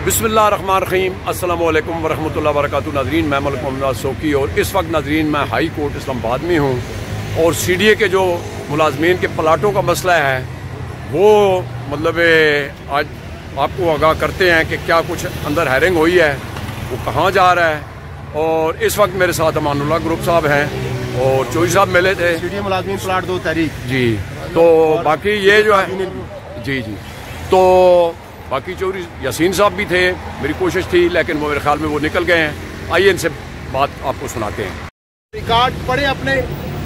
बिस्मिल्लाहिर्रहमानिर्रहीम अस्सलामु अलैकुम वरहमतुल्लाहि वबरकातुहू। नाज़रीन, मैं मलिक मोहम्मद शौकी और इस वक्त नाज़रीन मैं हाई कोर्ट इस्लामाबाद में हूँ और CDA के जो मुलाजमीन के प्लाटों का मसला है वो मतलब आज आपको आगाह करते हैं कि क्या कुछ अंदर हायरिंग हुई है, वो कहाँ जा रहा है। और इस वक्त मेरे साथ अमानुल्लाह ग्रुप साहब हैं और चौधरी साहब मिले थे। CDA मुलाजमीन प्लाट 2 तारीख जी। तो बाकी ये जो है जी तो बाकी चौधरी यासीन साहब भी थे, मेरी कोशिश थी लेकिन वो मेरे ख्याल में वो निकल गए हैं। आइए इनसे बात आपको सुनाते हैं। रिकॉर्ड पढ़े, अपने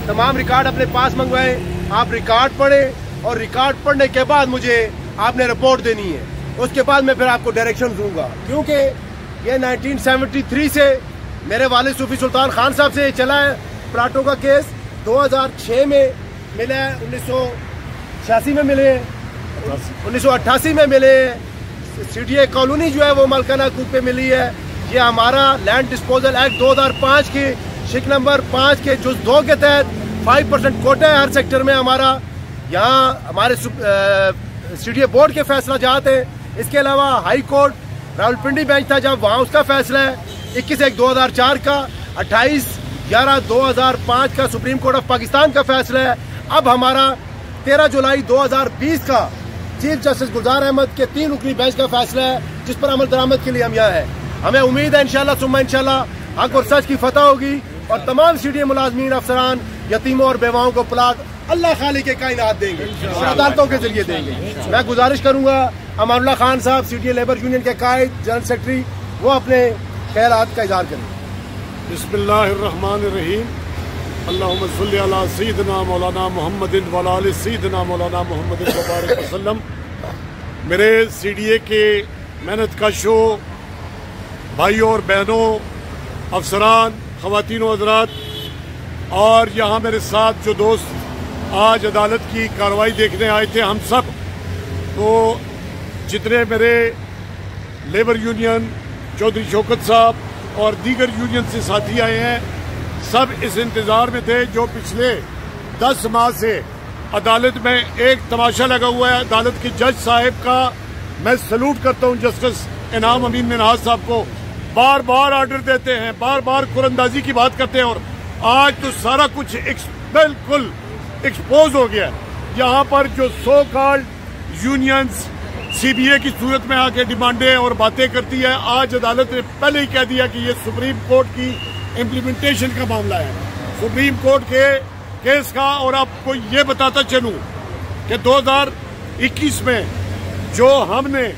तमाम रिकॉर्ड अपने पास मंगवाए। आप रिकॉर्ड पढ़े और रिकॉर्ड पढ़ने के बाद मुझे आपने रिपोर्ट देनी है, उसके बाद मैं फिर आपको डायरेक्शन दूंगा। क्योंकि ये 1973 से मेरे वालिद सूफी सुल्तान खान साहब से चला है प्लाटों का केस। 2006 में मिले, 1986 में मिले, 1988 में मिले। CDA कॉलोनी जो है वो मलकाना कूप पे मिली है। ये हमारा लैंड डिस्पोजल एक्ट 2005 की शिक नंबर 5 के जुज 2 के तहत 5% कोटा है हर सेक्टर में हमारा। यहाँ हमारे CDA बोर्ड के फैसला जाते हैं। इसके अलावा हाई कोर्ट रावलपिंडी बेंच था जब, वहाँ उसका फैसला है 21/1/2004 का, 28/11/2005 का सुप्रीम कोर्ट ऑफ पाकिस्तान का फैसला है। अब हमारा 13 जुलाई 2020 का चीफ जस्टिस गुलजार अहमद के 3 रुकनी बेंच का फैसला है, जिस पर अमल दरामद के लिए हम यहाँ हैं। हमें उम्मीद है इंशाल्लाह सुम्मा इंशाल्लाह हक और सच की फतह होगी और तमाम CDA मुलाजमीन, अफसरान, यतीमों और बेवाओं को प्लाट अल्लाह खाली के कायनात देंगे और अदालतों के जरिए देंगे। मैं गुजारिश करूंगा अमानुल्लाह खान साहब CDA लेबर यूनियन के कायद जनरल सेक्रेटरी, वो अपने ख्यालात का इजहार करें। बिस्मिल्लाहिर्रहमानिर्रहीम। अल्लाहुम्मा सल्ली अला सय्यिदिना मौलाना मुहम्मदिन व अला आलि सय्यिदिना मौलाना मुहम्मदिन व बारिक वसल्लम। मेरे CDA के मेहनत कशो भाइयों और बहनों, अफसरान, ख़वातीन व हज़रात और यहाँ मेरे साथ जो दोस्त आज अदालत की कार्रवाई देखने आए थे, हम सब तो जितने मेरे लेबर यूनियन, चौधरी शौकत साहब और दीगर यूनियन से साथी आए हैं, सब इस इंतज़ार में थे जो पिछले 10 माह से अदालत में एक तमाशा लगा हुआ है। अदालत के जज साहब का मैं सलूट करता हूँ, जस्टिस इनाम अमीन मिनहाज साहब को। बार बार ऑर्डर देते हैं, बार बार कुरंदाजी की बात करते हैं और आज तो सारा कुछ बिल्कुल एक्सपोज हो गया है। यहाँ पर जो सो कॉल्ड यूनियंस CBA की सूरत में आके डिमांडें और बातें करती है, आज अदालत ने पहले ही कह दिया कि ये सुप्रीम कोर्ट की इम्प्लीमेंटेशन का मामला है, सुप्रीम कोर्ट के केस का। और आपको ये बताता चलूं कि 2021 में जो हमने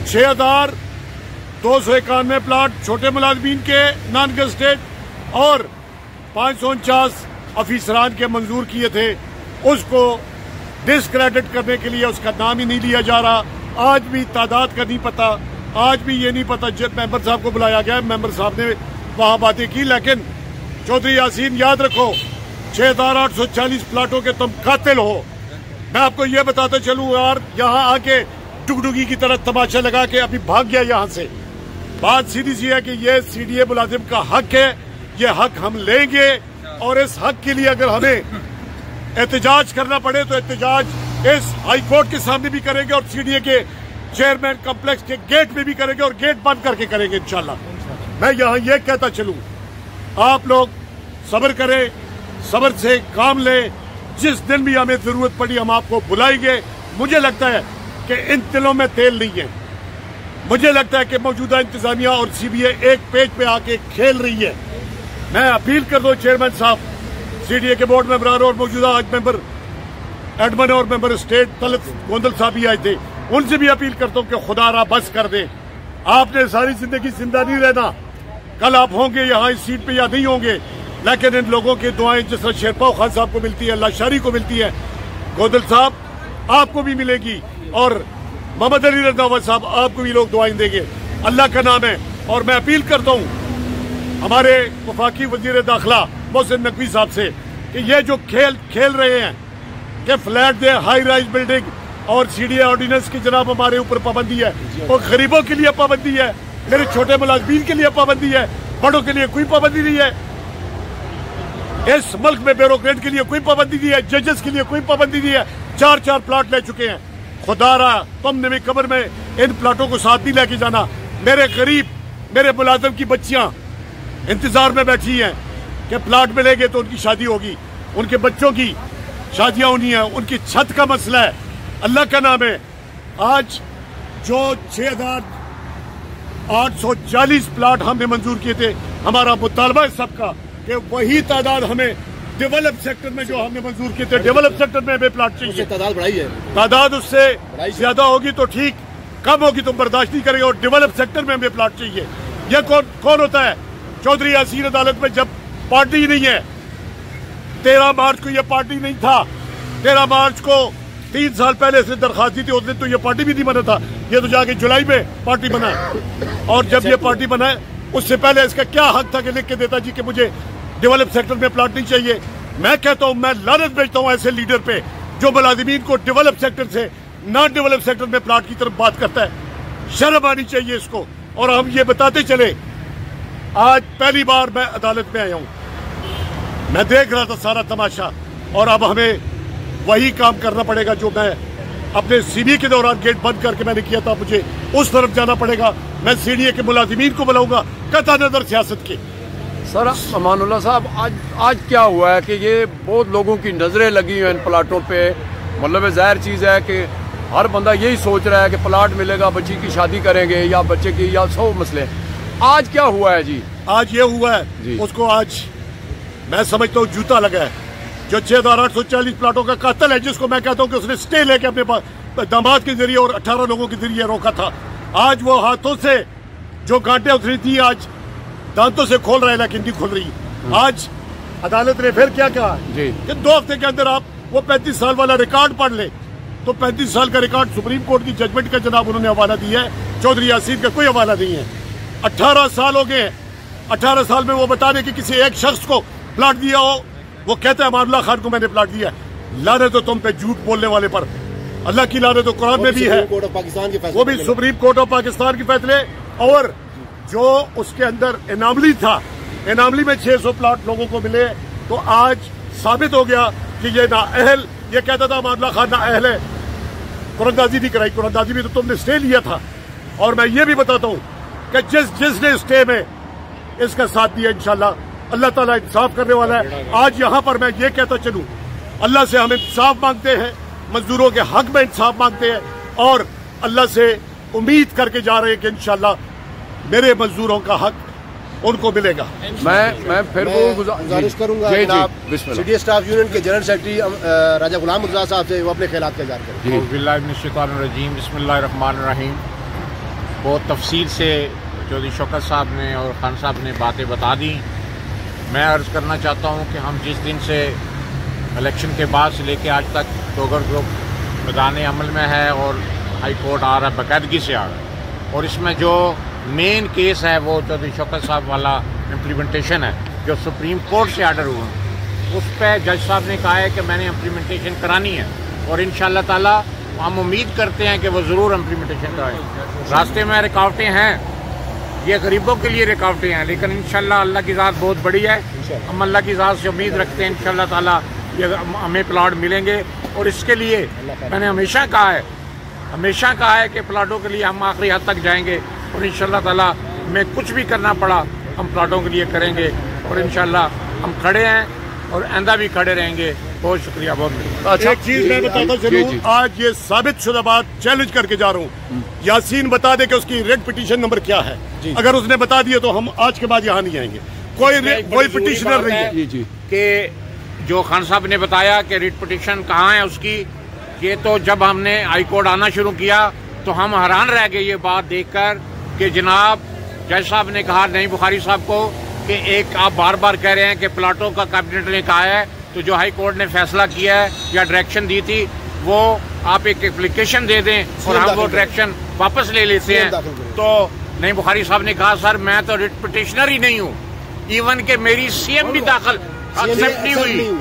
6291 प्लाट छोटे मुलाजमीन के नॉन गज़टेड और 549 अफीसरान के मंजूर किए थे, उसको डिसक्रेडिट करने के लिए उसका नाम ही नहीं लिया जा रहा। आज भी तादाद का नहीं पता, आज भी ये नहीं पता। जब मेंबर साहब को बुलाया गया, मेंबर साहब ने वहां बातें की, लेकिन चौधरी यासीन याद रखो 6840 प्लाटों के तुम कातिल हो। मैं आपको ये बताता चलूं यार, यहाँ आके डुगडुगी की तरह तमाशा लगा के अभी भाग गया यहाँ से। बात सीधी सी है कि ये CDA मुलाजिम का हक है, ये हक हम लेंगे और इस हक के लिए अगर हमें एहतजाज करना पड़े तो एहतजाज इस हाई कोर्ट के सामने भी करेंगे और CDA के चेयरमैन कॉम्प्लेक्स के गेट में भी करेंगे और गेट बंद करके करेंगे इंशाल्लाह। मैं यहाँ ये कहता चलूं, आप लोग सब्र करें, सब्र से काम लें। जिस दिन भी हमें जरूरत पड़ी हम आपको बुलाएंगे। मुझे लगता है कि इन तिलों में तेल नहीं है। मुझे लगता है कि मौजूदा इंतजामिया और CBA एक पेज पे आके खेल रही है। मैं अपील कर दूं चेयरमैन साहब, CDA के बोर्ड मेंबर और मौजूदा आज मेंबर एडमन और मेंबर स्टेट तलत गोंदल साहब भी आए थे, उनसे भी अपील करता हूँ कि खुदा रा बस कर दे। आपने सारी जिंदगी जिंदा नहीं रहना, कल आप होंगे यहाँ इस सीट पे या नहीं होंगे, लेकिन इन लोगों की दुआएं जिस तरह शेरपाव खान साहब को मिलती है, लाशारी को मिलती है, गोदल साहब आपको भी मिलेगी और मोहम्मद अली रंधावा साहब आपको भी लोग दुआएं देंगे। अल्लाह का नाम है। और मैं अपील करता हूँ हमारे वफाकी वजीर दाखिला मोहसिन नकवी साहब से कि ये जो खेल रहे हैं कि फ्लैट दे, हाई राइज बिल्डिंग और CDA ऑर्डिनेंस की जनाब हमारे ऊपर पाबंदी है, और गरीबों के लिए पाबंदी है, मेरे छोटे मुलाजमीन के लिए पाबंदी है, बड़ों के लिए कोई पाबंदी नहीं है। इस मुल्क में ब्यूरोक्रेट के लिए कोई पाबंदी नहीं है, जजेस के लिए कोई पाबंदी नहीं है। 4 प्लाट ले चुके हैं। खुदारा तुमने भी कब्र में इन प्लाटों को साथ नहीं लेके जाना। मेरे गरीब, मेरे मुलाजिम की बच्चियां इंतजार में बैठी हैं कि प्लाट मिलेंगे तो उनकी शादी होगी, उनके बच्चों की शादियां होनी है, उनकी छत का मसला है। अल्लाह का नाम है, आज जो 6,840 प्लाट हमने मंजूर किए थे, हमारा मुतालबा है सबका कि वही तादाद हमें डेवलप सेक्टर में जो हमने मंजूर किए थे, डेवलप सेक्टर में हमें प्लाट चाहिए। तादाद बढ़ाई है, तादाद उससे ज्यादा होगी तो ठीक, कम होगी तो बर्दाश्त नहीं करेंगे। और डेवलप सेक्टर में हमें प्लाट चाहिए। यह कौन होता है? चौधरी यासीन अदालत में जब पार्टी नहीं है, 13 मार्च को यह पार्टी नहीं था, 13 मार्च को 3 साल पहले से दरखास्त दी थी, उस दिन तो ये पार्टी भी नहीं बना था, ये तो जाके जुलाई में पार्टी बना है। और जब ये पार्टी बना है उससे पहले इसका क्या हक था कि लिख के देता जी कि मुझे डेवलप सेक्टर में प्लाट नहीं चाहिए। मैं कहता हूं, मैं लानत भेजता हूं ऐसे लीडर पे जो मुलाजिमीन को डेवलप सेक्टर से नॉन डेवलप सेक्टर में प्लाट की तरफ बात करता है। शर्म आनी चाहिए इसको। और हम ये बताते चले, आज पहली बार मैं अदालत में आया हूं, मैं देख रहा था सारा तमाशा, और अब हमें वही काम करना पड़ेगा जो मैं अपने सीडीए के दौरान गेट बंद करके मैंने किया था। मुझे उस तरफ जाना पड़ेगा। मैं सीडीए के मुलाजिमीन को बुलाऊंगा, कता नजर सियासत के। सर अमानुल्लाह साहब, आज क्या हुआ है कि ये बहुत लोगों की नजरें लगी हुई इन प्लाटों पे। मतलब जाहिर चीज़ है कि हर बंदा यही सोच रहा है कि प्लाट मिलेगा, बच्ची की शादी करेंगे या बच्चे की, या 100 मसले। आज क्या हुआ है जी? आज ये हुआ है, उसको आज मैं समझता हूँ जूता लगा है। जो 6,840 प्लाटों का कातल है, जिसको मैं कहता हूँ कि उसने स्टे लेके अपने पास दामाद के जरिए और 18 लोगों के जरिए रोका था, आज वो हाथों से जो गांठें उतरी थी आज दांतों से खोल रहा है, लेकिन नहीं खुल रही। आज अदालत ने फिर क्या कहा कि 2 हफ्ते के अंदर आप वो 35 साल वाला रिकॉर्ड पढ़ ले। तो 35 साल का रिकॉर्ड सुप्रीम कोर्ट की जजमेंट का जनाब उन्होंने हवाला दिया है, चौधरी यासीन का कोई हवाला नहीं है। 18 साल हो गए, 18 साल में वो बता दें कि किसी एक शख्स को प्लाट दिया हो, वो कहता है अमानुल्लाह खान को मैंने प्लाट दिया। लानत तो तुम पे झूठ बोलने वाले पर, अल्लाह की लानत तो कुरान में भी है, वो भी सुप्रीम कोर्ट ऑफ पाकिस्तान के फैसले। और जो उसके अंदर एनामली था, एनामली में 600 प्लाट लोगों को मिले, तो आज साबित हो गया कि ये नाअहल, ये कहता था अमानुल्लाह खान नाअहल है, कुरानदाजी भी कराई, कुरानदाजी भी तो तुमने स्टे लिया था। और मैं ये भी बताता हूँ कि जिसने स्टे में इसका साथ दिया, इंशाल्लाह अल्लाह ताला इंसाफ करने वाला है। आज यहाँ पर मैं ये कहता चलूँ, अल्लाह से हम इंसाफ मांगते हैं, मजदूरों के हक में इंसाफ मांगते हैं, और अल्लाह से उम्मीद करके जा रहे हैं कि इंशाल्लाह मेरे मजदूरों का हक उनको मिलेगा। मैं फिर वो गुजारिश करूंगा सीडीए स्टाफ यूनियन के जनरल सेक्रेटरी राजा गुलाम मुर्तज़ा साहब से वो अपने ख्यालात का इज़हार करें। बिस्मिल्लाहिर्रहमानिर्रहीम। बहुत तफसील से चौधरी शौकत साहब ने और खान साहब ने बातें बता दी। मैं अर्ज़ करना चाहता हूँ कि हम जिस दिन से इलेक्शन के बाद से लेके आज तक डोगर ग्रुप मैदान अमल में है और हाई कोर्ट आ रहा है, बाकायदगी से आ रहा है। और इसमें जो मेन केस है वो चौधरी शौकत साहब वाला इम्प्लीमेंटेशन है, जो सुप्रीम कोर्ट से आर्डर हुआ, उस पर जज साहब ने कहा है कि मैंने इम्प्लीमेंटेशन करानी है, और इंशाअल्लाह ताला हम उम्मीद करते हैं कि वो ज़रूर इम्प्लीमेंटेशन कराएं। रास्ते में रुकावटें हैं, ये गरीबों के लिए रुकावटें हैं, लेकिन इंशाअल्लाह अल्लाह की ज़ात बहुत बड़ी है। हम अल्लाह की ज़ात से उम्मीद रखते हैं इंशाअल्लाह ताला ये हमें प्लाट मिलेंगे। और इसके लिए मैंने हमेशा कहा है कि प्लाटों के लिए हम आखिरी हद तक जाएंगे, और इंशाअल्लाह ताला हमें कुछ भी करना पड़ा हम प्लाटों के लिए करेंगे, और इंशाअल्लाह हम खड़े हैं और आइंदा भी खड़े रहेंगे। बहुत शुक्रिया, बहुत अच्छा। एक चीज मैं बताता चलूं, आज ये साबित शुदा बात चैलेंज करके जा रहा हूँ, यासीन बता दे कि उसकी रेड पिटीशन नंबर क्या है। अगर उसने बता दिया तो हम आज के बाद यहाँ नहीं आएंगे। कोई पिटीशनर नहीं है कि जो खान साहब ने बताया कि रिट पिटीशन कहाँ है उसकी। ये तो जब हमने हाई कोर्ट आना शुरू किया तो हम हैरान रह गए ये बात देखकर कि जनाब जज साहब ने कहा, नहीं बुखारी साहब को, कि एक आप बार बार कह रहे हैं कि प्लाटों का कैबिनेट ने कहा है, तो जो हाई कोर्ट ने फैसला किया है या डायरेक्शन दी थी वो आप एक एप्लीकेशन दे दें और हम वो डायरेक्शन वापस ले लेते हैं। तो नहीं बुखारी साहब ने कहा, सर मैं तो रिट पिटिशनर ही नहीं हूँ, इवन के मेरी सीएम भी दाखिल एक्सेप्ट नहीं हुई।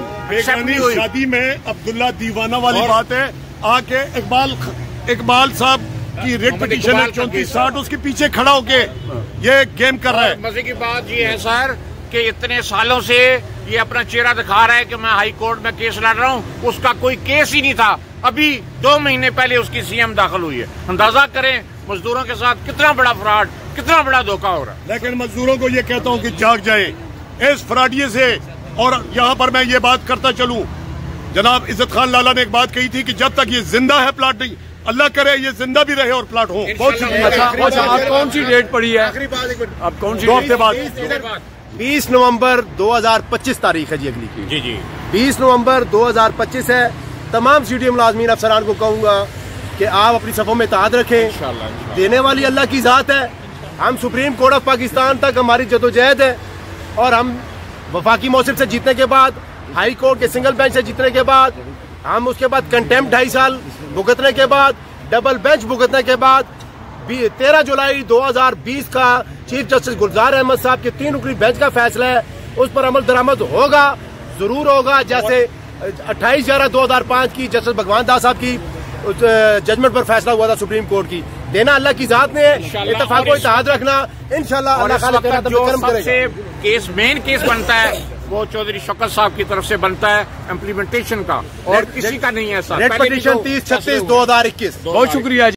शादी में अब्दुल्ला दीवाना वाली बात है, आके इकबाल साहब की रेट पिटीशन है 3460, उसके पीछे खड़ा होके ये गेम कर रहा है। मजे की बात ये है सर कि इतने सालों से ये अपना चेहरा दिखा रहा है कि मैं हाई कोर्ट में केस लड़ रहा हूँ, उसका कोई केस ही नहीं था। अभी 2 महीने पहले उसकी सीएम दाखिल हुई है। अंदाजा करें मजदूरों के साथ कितना बड़ा फ्रॉड, कितना बड़ा धोखा हो रहा है। लेकिन मजदूरों को ये कहता हूँ कि जाग जाए इस फ्रॉडिये से। और यहाँ पर मैं ये बात करता चलूं, जनाब इज्जत खान लाला ने एक बात कही थी कि जब तक ये जिंदा है प्लाट नहीं, अल्लाह करे ये जिंदा भी रहे और प्लाट हो। बहुत शुक्रिया। अच्छा, आप कौन सी डेट पड़ी है? आप कौन सी 2 हफ्ते बाद 20 नवंबर 2025 तारीख है जी अगली की। जी जी 20 नवंबर 2025 है। तमाम सीडीए मुलाजमीन अफसरान को कहूंगा कि आप अपनी सफ़ों में इत्तेहाद रखें। इंशाल्लाह। देने वाली अल्लाह की ज़ात है। हम सुप्रीम कोर्ट ऑफ पाकिस्तान तक हमारी जदोजहद है और हम वफाकी मौसम से जीतने के बाद, हाई कोर्ट के सिंगल बेंच से जीतने के बाद, हम उसके बाद कंटेम्प्ट 2.5 साल भुगतने के बाद, डबल बेंच भुगतने के बाद 13 जुलाई 2020 का चीफ जस्टिस गुलजार अहमद साहब के 3 रुकनी बेंच का फैसला है, उस पर अमल दरामद होगा, जरूर होगा। जैसे 28/11/2005 की जस्टिस भगवान दास साहब की जजमेंट पर फैसला हुआ था सुप्रीम कोर्ट की। देना अल्लाह की जात ने, इत्तेफाक को इत्तेहाद रखना, इंशाल्लाह अल्लाह खालिक करम करेगा। मेन केस बनता है वो चौधरी शौकत साहब की तरफ से बनता है इम्प्लीमेंटेशन का, और किसी का नहीं है। Red petition 30/36/2021। बहुत शुक्रिया।